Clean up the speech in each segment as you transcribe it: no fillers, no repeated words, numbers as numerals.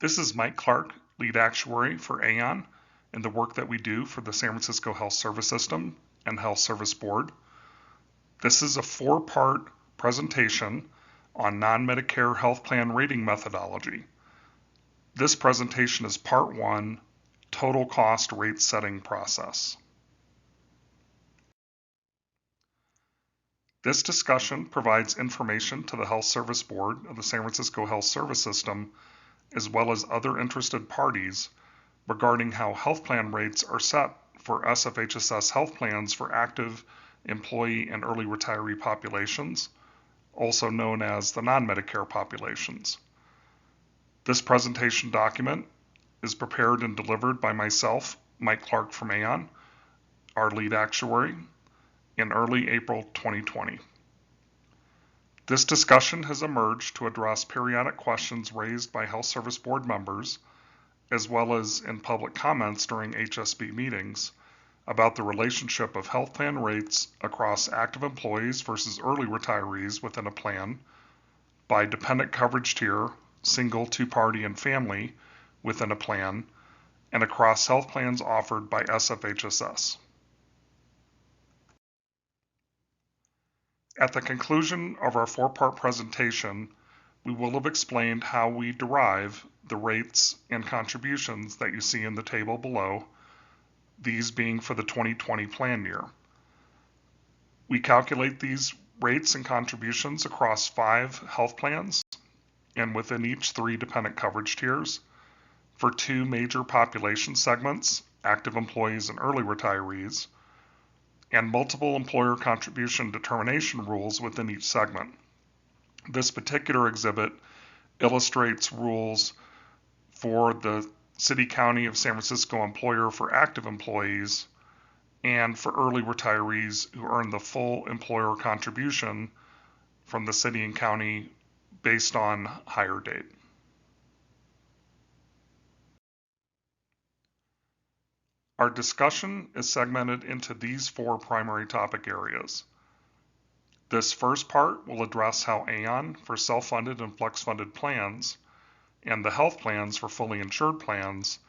This is Mike Clark, lead actuary for Aon, and the work that we do for the San Francisco Health Service System and Health Service Board. This is a 4-part presentation on non-Medicare health plan rating methodology. This presentation is part 1, total cost rate setting process. This discussion provides information to the Health Service Board of the San Francisco Health Service System, as well as other interested parties, regarding how health plan rates are set for SFHSS health plans for active employee and early retiree populations, also known as the non-Medicare populations. This presentation document is prepared and delivered by myself, Mike Clark from Aon, our lead actuary, in early April 2020. This discussion has emerged to address periodic questions raised by Health Service Board members, as well as in public comments during HSB meetings, about the relationship of health plan rates across active employees versus early retirees within a plan, by dependent coverage tier, single, two-party, and family within a plan, and across health plans offered by SFHSS. At the conclusion of our 4-part presentation, we will have explained how we derive the rates and contributions that you see in the table below, these being for the 2020 plan year. We calculate these rates and contributions across 5 health plans and within each 3 dependent coverage tiers for 2 major population segments, active employees and early retirees, and multiple employer contribution determination rules within each segment. This particular exhibit illustrates rules for the City County of San Francisco employer for active employees and for early retirees who earn the full employer contribution from the city and county based on hire date. Our discussion is segmented into these 4 primary topic areas. This first part will address how Aon for self-funded and flex-funded plans and the health plans for fully insured plans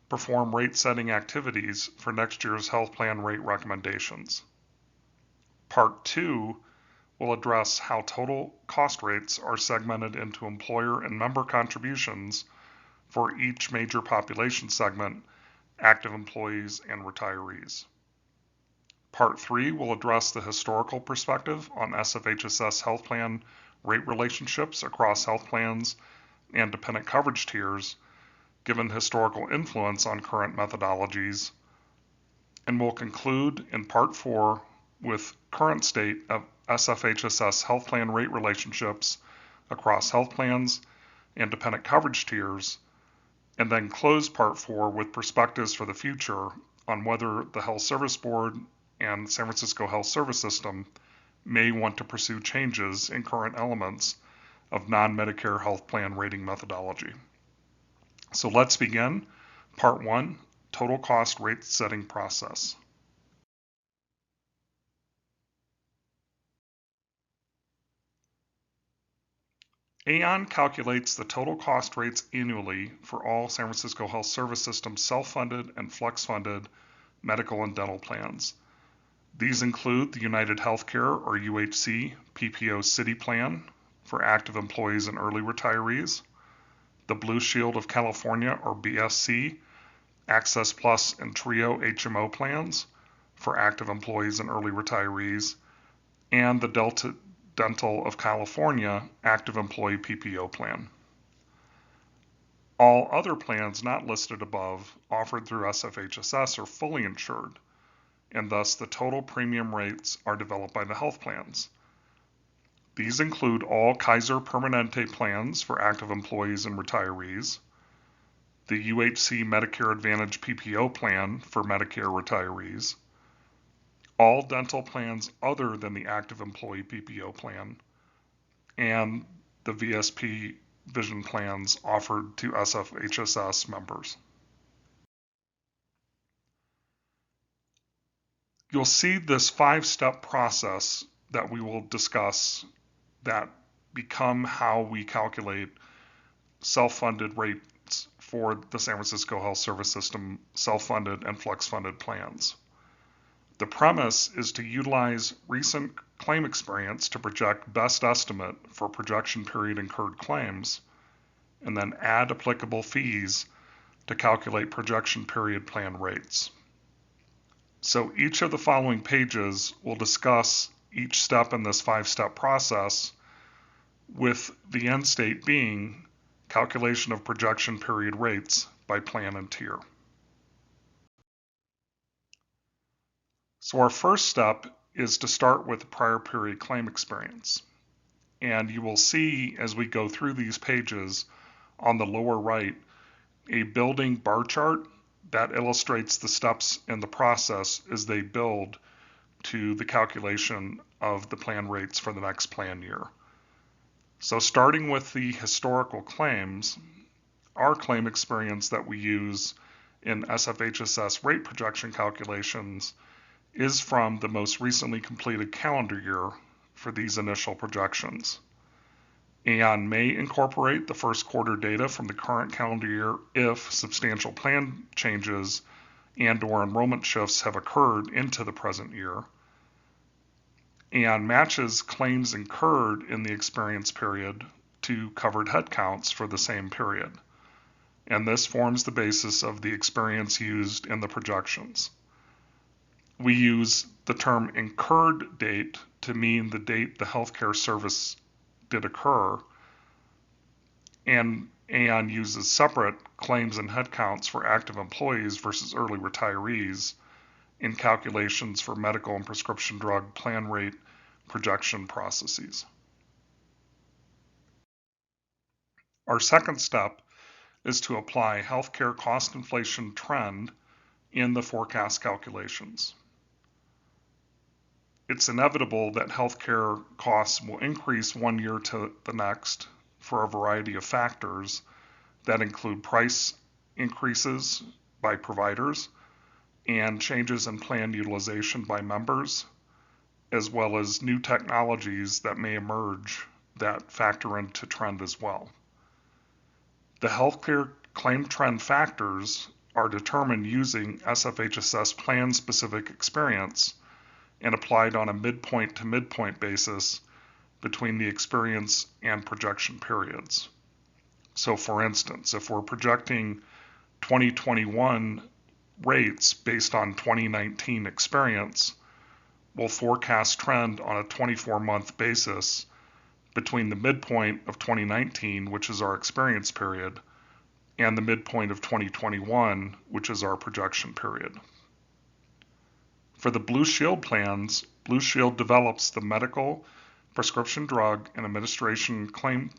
perform rate-setting activities for next year's health plan rate recommendations. Part 2 will address how total cost rates are segmented into employer and member contributions for each major population segment, active employees and retirees. Part 3 will address the historical perspective on SFHSS health plan rate relationships across health plans and dependent coverage tiers, given historical influence on current methodologies, and will conclude in Part 4 with current state of SFHSS health plan rate relationships across health plans and dependent coverage tiers, and then close Part 4 with perspectives for the future on whether the Health Service Board and San Francisco Health Service System may want to pursue changes in current elements of non-Medicare health plan rating methodology. So let's begin. Part 1, total cost rate setting process. Aon calculates the total cost rates annually for all San Francisco Health Service System self-funded and flex-funded medical and dental plans. These include the United Healthcare or UHC PPO City Plan for active employees and early retirees, the Blue Shield of California or BSC Access Plus and Trio HMO plans for active employees and early retirees, and the Delta Dental of California active employee PPO plan. All other plans not listed above offered through SFHSS are fully insured, and thus the total premium rates are developed by the health plans. These include all Kaiser Permanente plans for active employees and retirees, the UHC Medicare Advantage PPO plan for Medicare retirees, all dental plans other than the active employee PPO plan, and the VSP vision plans offered to SFHSS members. You'll see this 5-step process that we will discuss that become how we calculate self-funded rates for the San Francisco Health Service System self-funded and flex-funded plans. The premise is to utilize recent claim experience to project best estimate for projection period incurred claims, and then add applicable fees to calculate projection period plan rates. So each of the following pages will discuss each step in this 5-step process, with the end state being calculation of projection period rates by plan and tier. So our first step is to start with the prior period claim experience. And you will see as we go through these pages on the lower right a building bar chart that illustrates the steps in the process as they build to the calculation of the plan rates for the next plan year. So starting with the historical claims, our claim experience that we use in SFHSS rate projection calculations is from the most recently completed calendar year for these initial projections. Aon may incorporate the first quarter data from the current calendar year if substantial plan changes and/or enrollment shifts have occurred into the present year. Aon matches claims incurred in the experience period to covered headcounts for the same period, and this forms the basis of the experience used in the projections. We use the term incurred date to mean the date the healthcare service did occur, and Aon uses separate claims and headcounts for active employees versus early retirees in calculations for medical and prescription drug plan rate projection processes. Our second step is to apply healthcare cost inflation trend in the forecast calculations. It's inevitable that healthcare costs will increase one year to the next for a variety of factors that include price increases by providers and changes in plan utilization by members, as well as new technologies that may emerge that factor into trend as well. The healthcare claim trend factors are determined using SFHSS plan-specific experience and applied on a midpoint to midpoint basis between the experience and projection periods. So for instance, if we're projecting 2021 rates based on 2019 experience, we'll forecast trend on a 24-month basis between the midpoint of 2019, which is our experience period, and the midpoint of 2021, which is our projection period. For the Blue Shield plans, Blue Shield develops the medical, prescription drug, and administration claim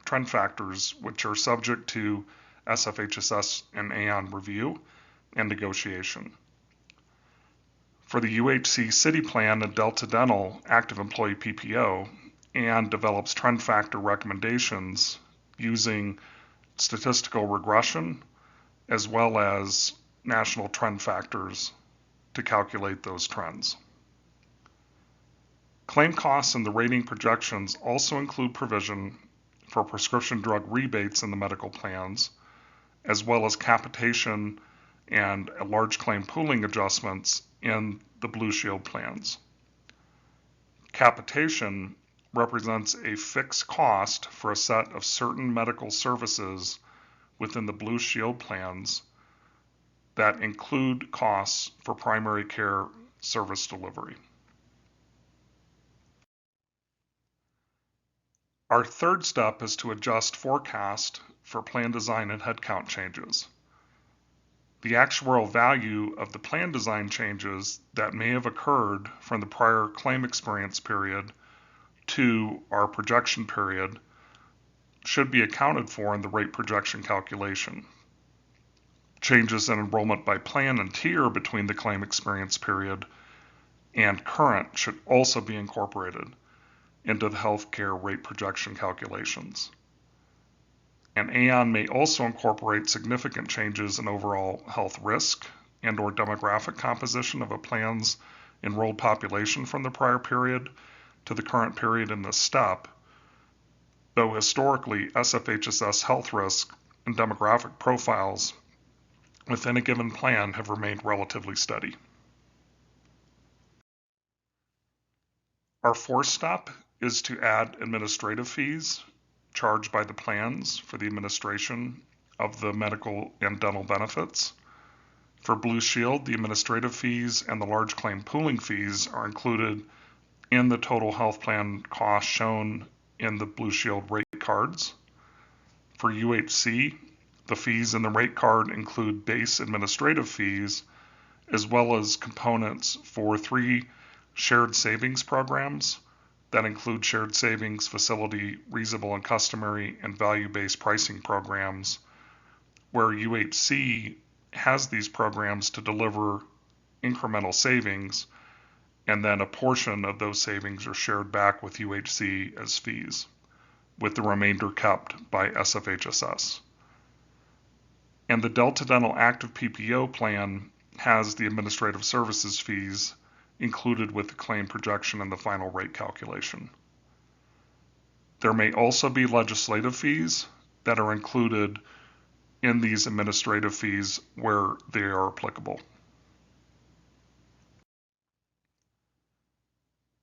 trend factors, which are subject to SFHSS and Aon review and negotiation. For the UHC City Plan and Delta Dental active employee PPO, Aon develops trend factor recommendations using statistical regression as well as national trend factors to calculate those trends. Claim costs and the rating projections also include provision for prescription drug rebates in the medical plans, as well as capitation and large claim pooling adjustments in the Blue Shield plans. Capitation represents a fixed cost for a set of certain medical services within the Blue Shield plans that include costs for primary care service delivery. Our third step is to adjust forecast for plan design and headcount changes. The actuarial value of the plan design changes that may have occurred from the prior claim experience period to our projection period should be accounted for in the rate projection calculation. Changes in enrollment by plan and tier between the claim experience period and current should also be incorporated into the healthcare rate projection calculations. And Aon may also incorporate significant changes in overall health risk and/or demographic composition of a plan's enrolled population from the prior period to the current period in this step, though historically SFHSS health risk and demographic profiles within a given plan have remained relatively steady. Our fourth step is to add administrative fees charged by the plans for the administration of the medical and dental benefits. For Blue Shield, the administrative fees and the large claim pooling fees are included in the total health plan cost shown in the Blue Shield rate cards. For UHC, the fees in the rate card include base administrative fees as well as components for 3 shared savings programs that include shared savings, facility, reasonable and customary, and value-based pricing programs, where UHC has these programs to deliver incremental savings, and then a portion of those savings are shared back with UHC as fees, with the remainder kept by SFHSS. And the Delta Dental Active PPO plan has the administrative services fees included with the claim projection and the final rate calculation. There may also be legislative fees that are included in these administrative fees where they are applicable.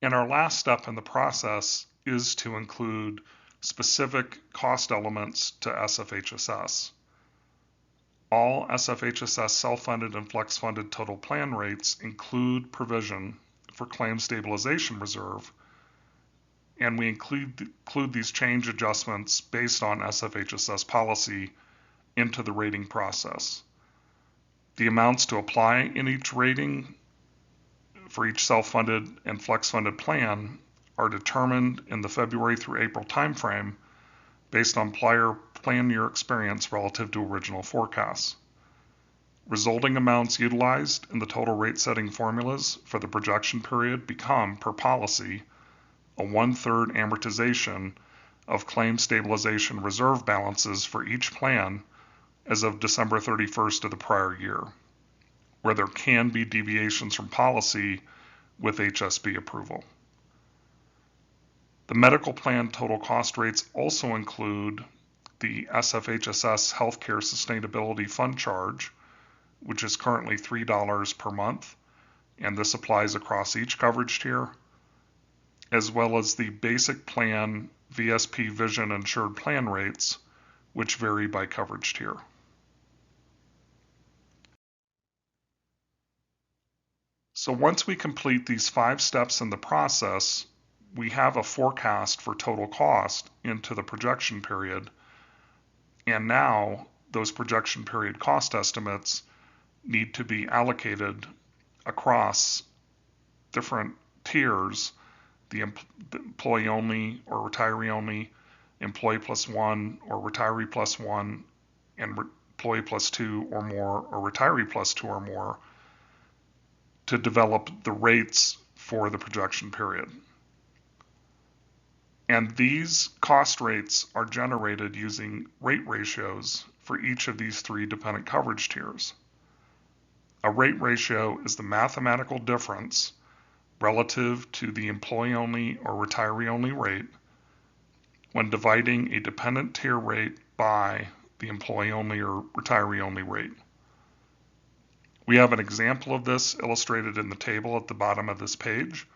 And our last step in the process is to include specific cost elements to SFHSS. All SFHSS self-funded and flex-funded total plan rates include provision for claim stabilization reserve, and we include these change adjustments based on SFHSS policy into the rating process. The amounts to apply in each rating for each self-funded and flex-funded plan are determined in the February through April timeframe based on prior plan year experience relative to original forecasts. Resulting amounts utilized in the total rate setting formulas for the projection period become, per policy, a 1/3 amortization of claim stabilization reserve balances for each plan as of December 31st of the prior year, where there can be deviations from policy with HSB approval. The medical plan total cost rates also include the SFHSS Healthcare Sustainability Fund charge, which is currently $3 per month, and this applies across each coverage tier, as well as the basic plan VSP Vision insured plan rates, which vary by coverage tier. So once we complete these 5 steps in the process, we have a forecast for total cost into the projection period, and now those projection period cost estimates need to be allocated across different tiers, the employee only or retiree only, employee plus 1 or retiree plus 1, and employee plus 2 or more or retiree plus 2 or more, to develop the rates for the projection period. And these cost rates are generated using rate ratios for each of these 3 dependent coverage tiers. A rate ratio is the mathematical difference relative to the employee-only or retiree-only rate when dividing a dependent tier rate by the employee-only or retiree-only rate. We have an example of this illustrated in the table at the bottom of this page,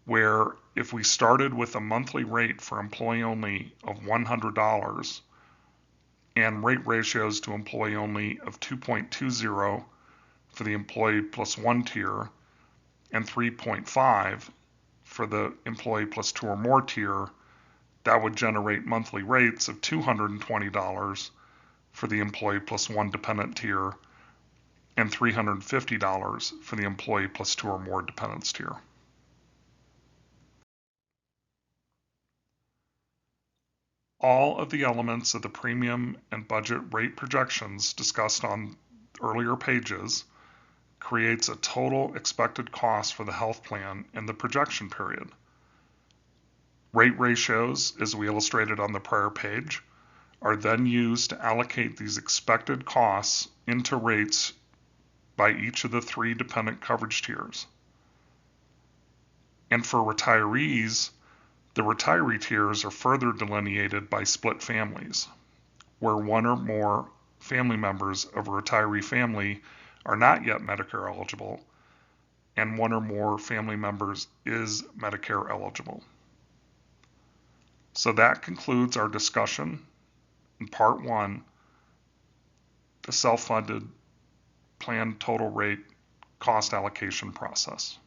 where if we started with a monthly rate for employee only of $100 and rate ratios to employee only of 2.20 for the employee plus 1 tier and 3.5 for the employee plus 2 or more tier, that would generate monthly rates of $220 for the employee plus 1 dependent tier and $350 for the employee plus 2 or more dependents tier. All of the elements of the premium and budget rate projections discussed on earlier pages creates a total expected cost for the health plan in the projection period. Rate ratios, as we illustrated on the prior page, are then used to allocate these expected costs into rates by each of the 3 dependent coverage tiers. And for retirees, the retiree tiers are further delineated by split families, where one or more family members of a retiree family are not yet Medicare eligible, and one or more family members is Medicare eligible. So that concludes our discussion in Part 1, the self-funded plan total rate cost allocation process.